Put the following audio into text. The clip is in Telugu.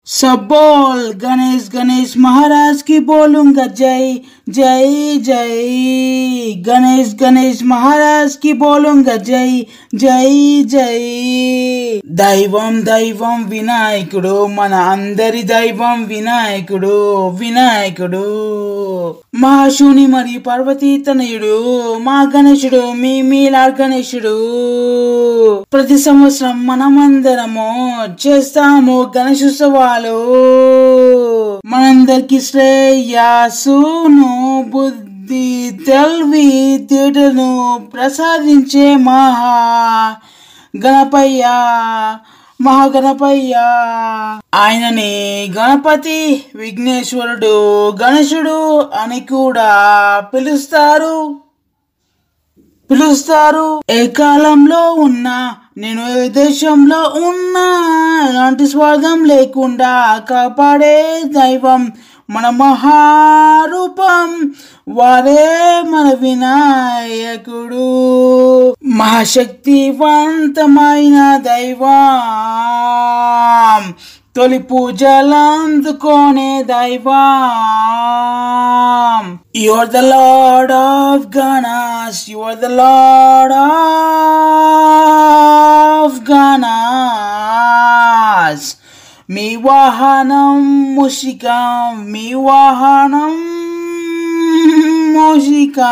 सब बोल गणेश गणेश महाराज की बोलूंगा जय जय जय। गणेश गणेश महाराज की बोलूंगा जय जय जय। దైవం దైవం వినాయకుడు, మన అందరి దైవం వినాయకుడు వినాయకుడు. మహాశివుని మరియు పార్వతీ తనయుడు మా గణేశుడు, మీ మీలాడ్ గణేశుడు. ప్రతి సంవత్సరం మనమందరము చేస్తాము గణేశోత్సవాలు. మనందరికి శ్రేయస్సును, బుద్ధి, తెలివి తేటను ప్రసాదించే మహాగణపయ్య ఆయనని గణపతి, విఘ్నేశ్వరుడు, గణేశుడు అని కూడా పిలుస్తారు. ఏ కాలంలో ఉన్నా, నేను ఏ దేశంలో ఉన్నా, ఎలాంటి స్వార్థం లేకుండా కాపాడే దైవం మన మహారూపం, వారే మన వినాయకుడు. మహాశక్తివంతమైన దైవం, తొలి పూజలందుకోనే దైవం. You are the Lord of Ganas, you are the Lord of Ganas. మీ వాహనం మూషికం, మీ వాహనం మూషికం.